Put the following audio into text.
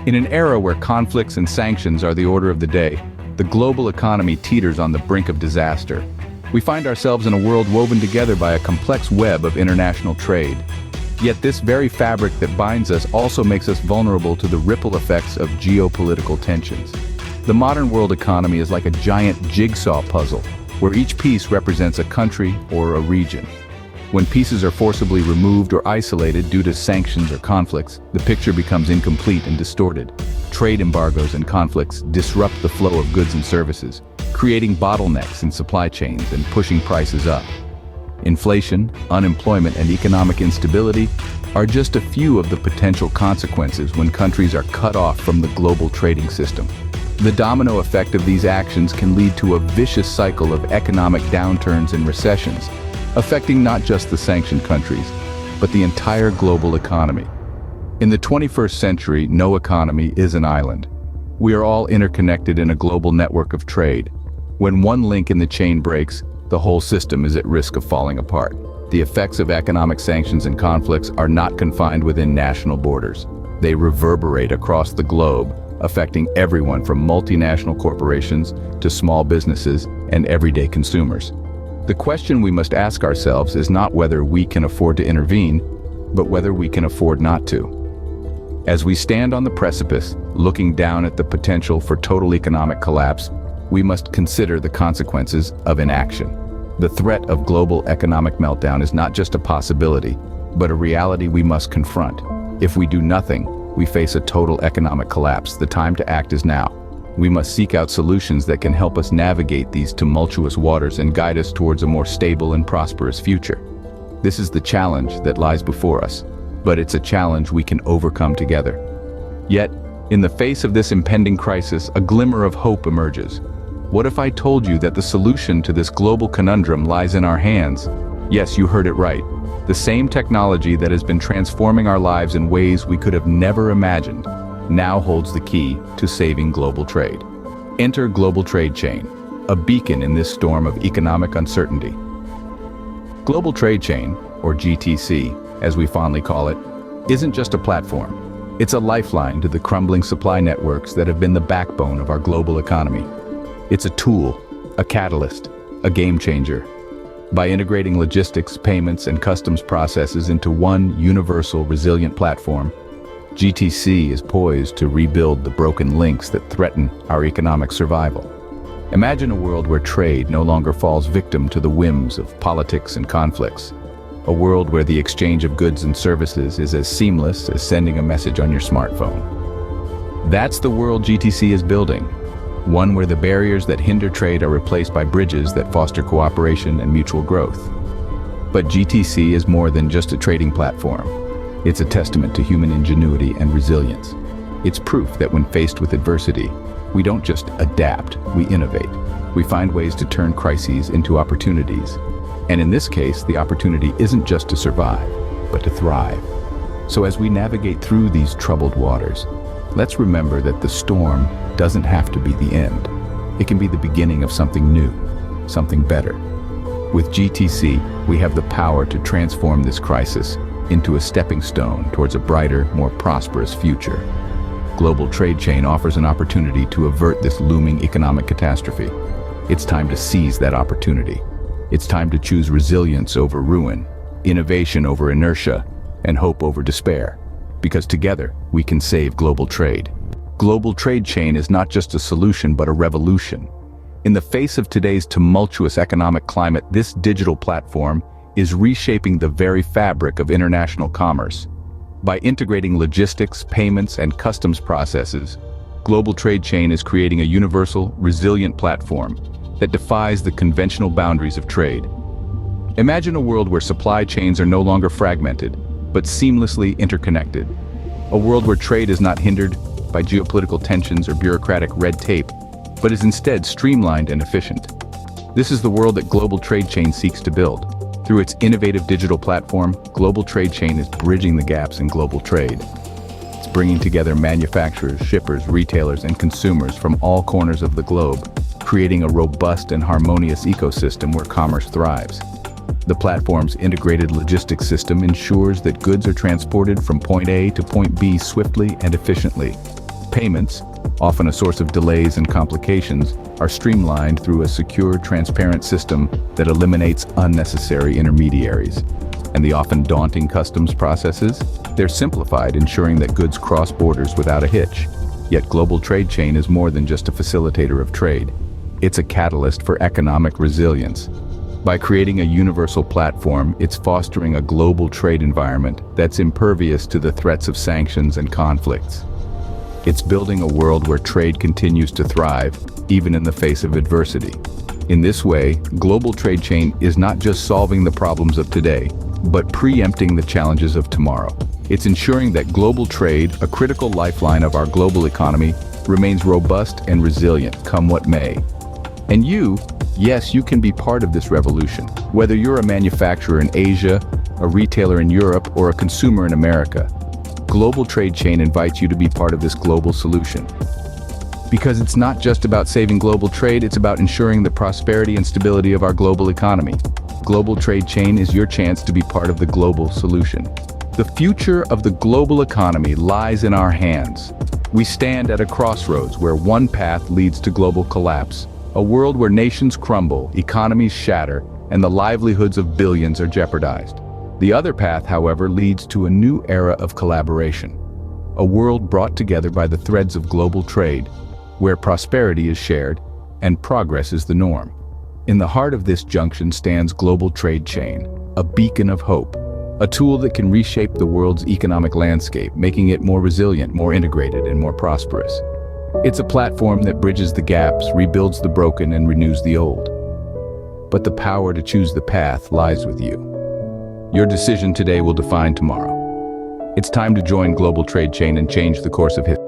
In an era where conflicts and sanctions are the order of the day, the global economy teeters on the brink of disaster. We find ourselves in a world woven together by a complex web of international trade. Yet this very fabric that binds us also makes us vulnerable to the ripple effects of geopolitical tensions. The modern world economy is like a giant jigsaw puzzle, where each piece represents a country or a region. When pieces are forcibly removed or isolated due to sanctions or conflicts, the picture becomes incomplete and distorted. Trade embargoes and conflicts disrupt the flow of goods and services, creating bottlenecks in supply chains and pushing prices up. Inflation, unemployment, and economic instability are just a few of the potential consequences when countries are cut off from the global trading system. The domino effect of these actions can lead to a vicious cycle of economic downturns and recessions, affecting not just the sanctioned countries, but the entire global economy. In the 21st century, no economy is an island. We are all interconnected in a global network of trade. When one link in the chain breaks, the whole system is at risk of falling apart. The effects of economic sanctions and conflicts are not confined within national borders. They reverberate across the globe, affecting everyone from multinational corporations to small businesses and everyday consumers. The question we must ask ourselves is not whether we can afford to intervene, but whether we can afford not to. As we stand on the precipice, looking down at the potential for total economic collapse, we must consider the consequences of inaction. The threat of global economic meltdown is not just a possibility, but a reality we must confront. If we do nothing, we face a total economic collapse. The time to act is now. We must seek out solutions that can help us navigate these tumultuous waters and guide us towards a more stable and prosperous future. This is the challenge that lies before us, but it's a challenge we can overcome together. Yet, in the face of this impending crisis, a glimmer of hope emerges. What if I told you that the solution to this global conundrum lies in our hands? Yes, you heard it right. The same technology that has been transforming our lives in ways we could have never imagined now holds the key to saving global trade. Enter GlobalTradeChain, a beacon in this storm of economic uncertainty. GlobalTradeChain, or GTC, as we fondly call it, isn't just a platform. It's a lifeline to the crumbling supply networks that have been the backbone of our global economy. It's a tool, a catalyst, a game changer. By integrating logistics, payments, and customs processes into one universal, resilient platform, GTC is poised to rebuild the broken links that threaten our economic survival. Imagine a world where trade no longer falls victim to the whims of politics and conflicts. A world where the exchange of goods and services is as seamless as sending a message on your smartphone. That's the world GTC is building. One where the barriers that hinder trade are replaced by bridges that foster cooperation and mutual growth. But GTC is more than just a trading platform. It's a testament to human ingenuity and resilience. It's proof that when faced with adversity, we don't just adapt, we innovate. We find ways to turn crises into opportunities. And in this case, the opportunity isn't just to survive, but to thrive. So as we navigate through these troubled waters, let's remember that the storm doesn't have to be the end. It can be the beginning of something new, something better. With GTC, we have the power to transform this crisis into a stepping stone towards a brighter, more prosperous future. GlobalTradeChain offers an opportunity to avert this looming economic catastrophe. It's time to seize that opportunity. It's time to choose resilience over ruin, innovation over inertia, and hope over despair. Because together, we can save global trade. GlobalTradeChain is not just a solution, but a revolution. In the face of today's tumultuous economic climate, this digital platform is reshaping the very fabric of international commerce. By integrating logistics, payments, and customs processes, GlobalTradeChain is creating a universal, resilient platform that defies the conventional boundaries of trade. Imagine a world where supply chains are no longer fragmented, but seamlessly interconnected. A world where trade is not hindered by geopolitical tensions or bureaucratic red tape, but is instead streamlined and efficient. This is the world that GlobalTradeChain seeks to build. Through its innovative digital platform, GlobalTradeChain is bridging the gaps in global trade. It's bringing together manufacturers, shippers, retailers, and consumers from all corners of the globe, creating a robust and harmonious ecosystem where commerce thrives. The platform's integrated logistics system ensures that goods are transported from point A to point B swiftly and efficiently, Payments, often a source of delays and complications, are streamlined through a secure, transparent system that eliminates unnecessary intermediaries. And the often daunting customs processes? They're simplified, ensuring that goods cross borders without a hitch. Yet GlobalTradeChain is more than just a facilitator of trade. It's a catalyst for economic resilience. By creating a universal platform, it's fostering a global trade environment that's impervious to the threats of sanctions and conflicts. It's building a world where trade continues to thrive, even in the face of adversity. In this way, GlobalTradeChain is not just solving the problems of today, but preempting the challenges of tomorrow. It's ensuring that global trade, a critical lifeline of our global economy, remains robust and resilient, come what may. And you, yes, you can be part of this revolution. Whether you're a manufacturer in Asia, a retailer in Europe, or a consumer in America, GlobalTradeChain invites you to be part of this global solution. Because it's not just about saving global trade, it's about ensuring the prosperity and stability of our global economy. GlobalTradeChain is your chance to be part of the global solution. The future of the global economy lies in our hands. We stand at a crossroads where one path leads to global collapse, a world where nations crumble, economies shatter, and the livelihoods of billions are jeopardized. The other path, however, leads to a new era of collaboration, a world brought together by the threads of global trade, where prosperity is shared and progress is the norm. In the heart of this junction stands GlobalTradeChain, a beacon of hope, a tool that can reshape the world's economic landscape, making it more resilient, more integrated, and more prosperous. It's a platform that bridges the gaps, rebuilds the broken, and renews the old. But the power to choose the path lies with you. Your decision today will define tomorrow. It's time to join GlobalTradeChain and change the course of history.